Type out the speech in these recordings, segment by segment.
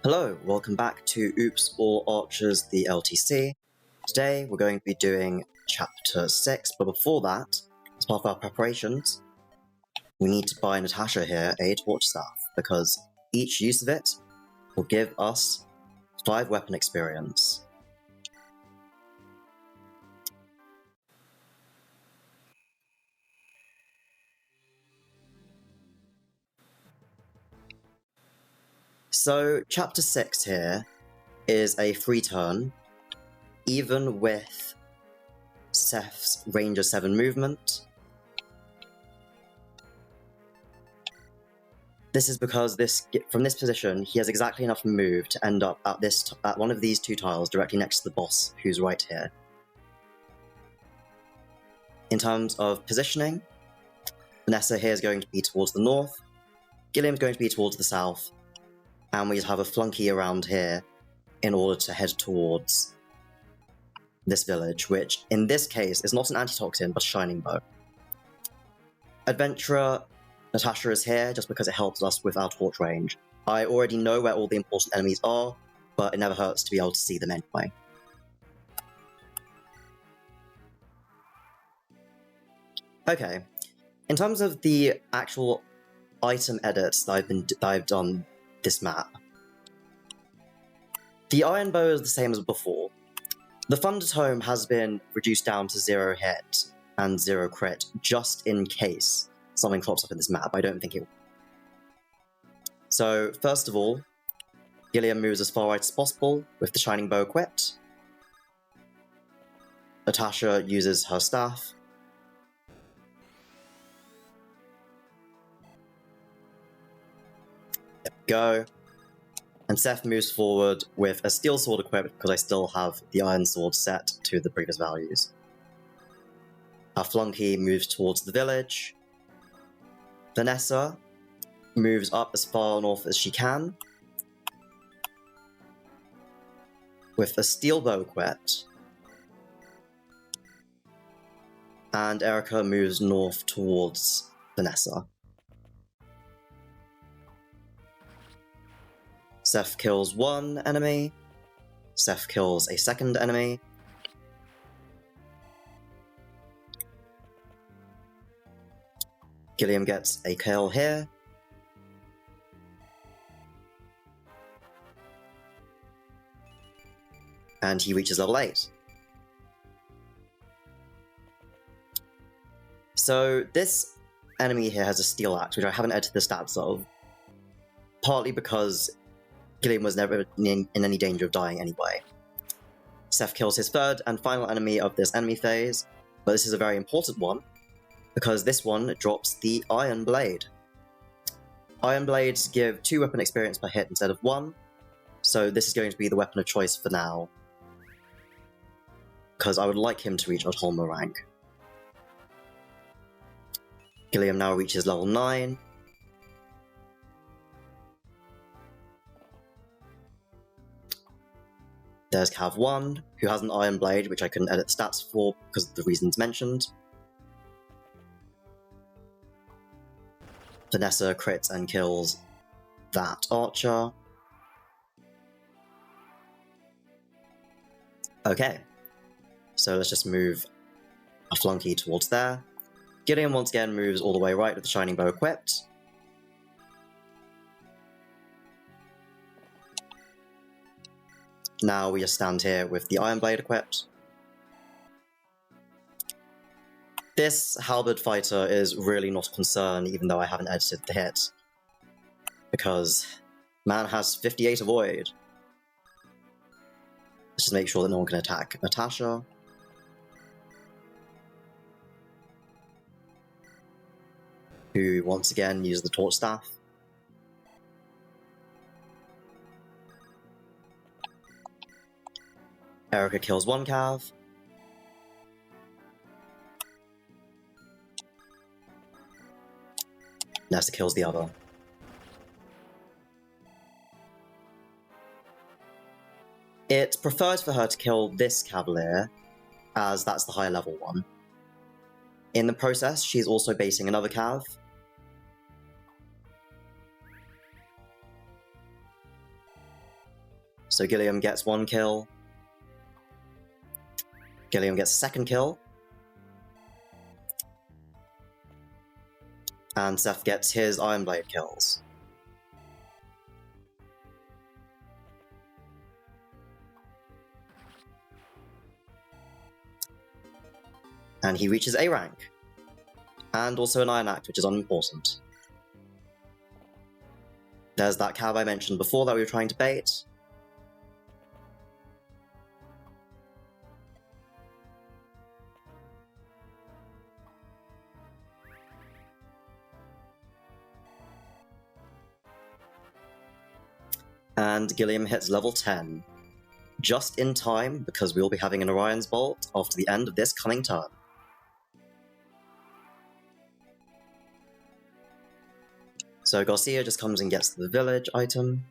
Hello, welcome back to Oops All Archers, the LTC. Today we're going to be doing Chapter 6, but before that, as part of our preparations, we need to buy Natasha here a torch staff, because each use of it will give us 5 weapon experience. So, Chapter 6 here is a free turn, even with Seth's Ranger 7 movement. This is because from this position, he has exactly enough move to end up at one of these two tiles directly next to the boss, who's right here. In terms of positioning, Vanessa here is going to be towards the north, Gilliam's going to be towards the south, and we just have a flunky around here in order to head towards this village, which in this case is not an antitoxin but a shining bow. Adventurer Natasha is here just because it helps us with our torch range. I already know where all the important enemies are, but it never hurts to be able to see them anyway. Okay, in terms of the actual item edits that I've done this map, the iron bow is the same as before. The Thunder Tome has been reduced down to 0 hit and 0 crit, just in case something crops up in this map. I don't think it will. So, first of all, Gilliam moves as far right as possible with the Shining Bow equipped. Natasha uses her staff. There we go. And Seth moves forward with a steel sword equipped because I still have the iron sword set to the previous values. Our flunky moves towards the village. Vanessa moves up as far north as she can with a steel bow equipped. And Erica moves north towards Vanessa. Seth kills one enemy. Seth kills a second enemy. Gilliam gets a kill here. And he reaches level 8. So this enemy here has a steel axe, which I haven't edited the stats of, partly because Gilliam was never in any danger of dying anyway. Seth kills his third and final enemy of this enemy phase, but this is a very important one, because this one drops the Iron Blade. Iron Blades give 2 weapon experience per hit instead of 1, so this is going to be the weapon of choice for now, because I would like him to reach Audhulma rank. Gilliam now reaches level 9. There's Cav 1, who has an Iron Blade, which I couldn't edit the stats for because of the reasons mentioned. Vanessa crits and kills that archer. Okay, so let's just move a flunky towards there. Gilliam once again moves all the way right with the Shining Bow equipped. Now we just stand here with the Iron Blade equipped. This halberd fighter is really not a concern, even though I haven't edited the hit, because man has 58 avoid. Let's just make sure that no one can attack Natasha. Who once again uses the torch staff. Erica kills one Cav. Nessa kills the other. It's preferred for her to kill this Cavalier, as that's the higher level one. In the process, she's also basing another Cav. So Gilliam gets 1 kill. Gilliam gets a 2nd kill. And Seth gets his Iron Blade kills. And he reaches A rank. And also an Iron Act, which is unimportant. There's that cab I mentioned before that we were trying to bait. And Gilliam hits level 10. Just in time, because we will be having an Orion's Bolt after the end of this coming turn. So Garcia just comes and gets the village item,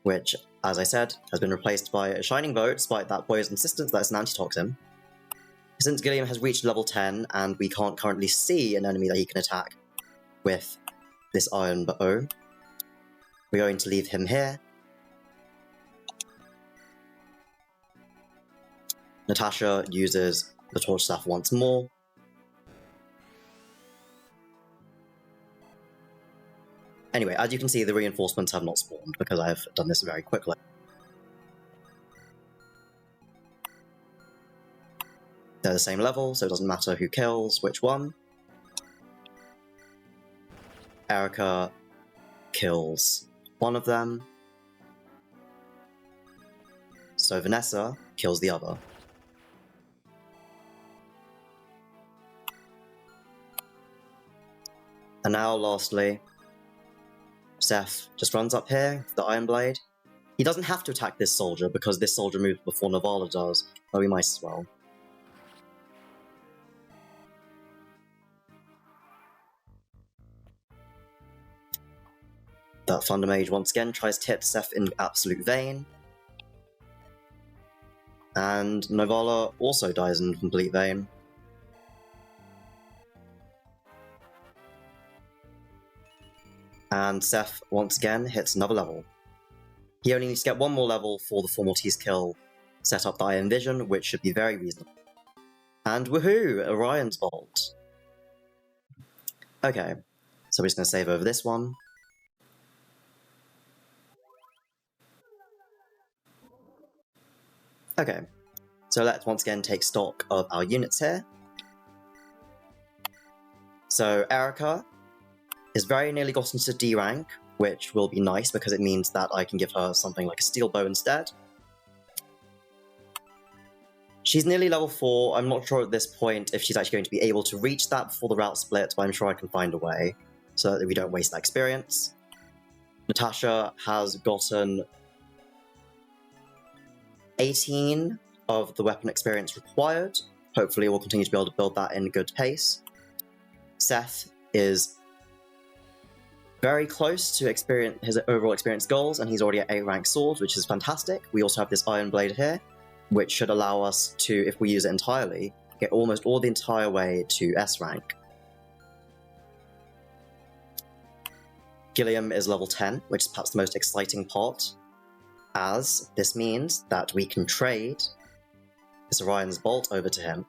which, as I said, has been replaced by a Shining Boat, despite that boy's insistence that it's an antitoxin. Since Gilliam has reached level 10, and we can't currently see an enemy that he can attack with this Iron Bow, we're going to leave him here. Natasha uses the Torch Staff once more. Anyway, as you can see, the reinforcements have not spawned, because I've done this very quickly. They're the same level, so it doesn't matter who kills which one. Erica kills one of them. So Vanessa kills the other. And now, lastly, Seth just runs up here with the Iron Blade. He doesn't have to attack this soldier, because this soldier moves before Navala does, but we might as well. That Thunder Mage once again tries to hit Seth in absolute vein. And Navala also dies in complete vein. And Seth once again hits another level. He only needs to get 1 more level for the Fomortiis kill, set up the I Envision, which should be very reasonable. And woohoo! Orion's Bolt. Okay, so we're just going to save over this one. Okay, so let's once again take stock of our units here. So Erica is very nearly gotten to D rank, which will be nice because it means that I can give her something like a steel bow instead. She's nearly level 4. I'm not sure at this point if she's actually going to be able to reach that before the route split, but I'm sure I can find a way so that we don't waste that experience. Natasha has gotten 18 of the weapon experience required. Hopefully we'll continue to be able to build that in good pace. Seth is very close to his overall experience goals, and he's already at 8 rank swords, which is fantastic. We also have this Iron Blade here, which should allow us to, if we use it entirely, get almost all the entire way to S rank. Gilliam is level 10, which is perhaps the most exciting part, as this means that we can trade this Orion's Bolt over to him.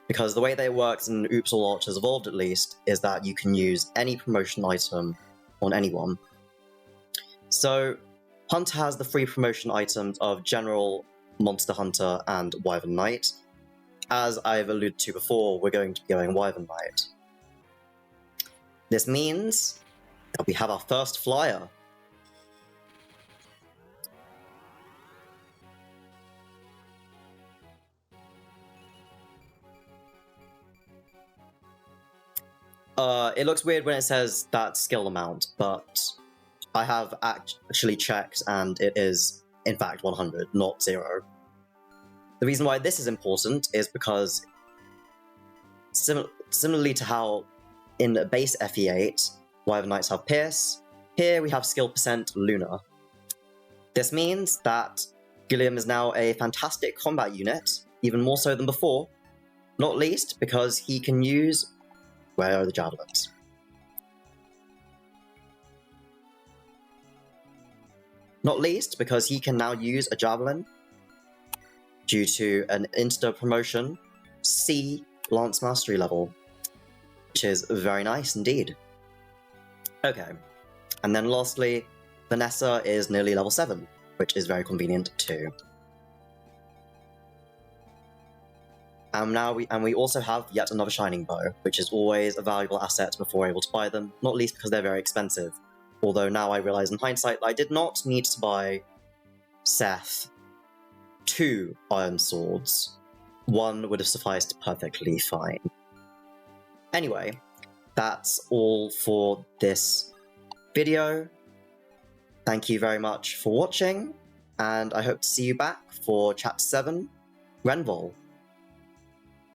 Because the way that it works in Oops All Archers Evolved, at least, is that you can use any promotion item on anyone. So, Hunter has the free promotion items of General, Monster Hunter, and Wyvern Knight. As I've alluded to before, we're going to be going Wyvern Knight. This means that we have our first flyer. It looks weird when it says that skill amount, but I have actually checked and it is, in fact, 100, not 0. The reason why this is important is because, similarly to how in base FE8, Wyvern Knights have Pierce, here we have skill percent Luna. This means that Gilliam is now a fantastic combat unit, even more so than before, not least because he can use... Where are the Javelins? Not least because he can now use a Javelin due to an insta promotion C Lance Mastery level, which is very nice indeed. Okay, and then lastly, Vanessa is nearly level 7, which is very convenient too. And we also have yet another Shining Bow, which is always a valuable asset before we're able to buy them, not least because they're very expensive. Although now I realize in hindsight that I did not need to buy Seth 2 iron swords. One would have sufficed perfectly fine. Anyway, that's all for this video. Thank you very much for watching, and I hope to see you back for Chapter 7, Renvol.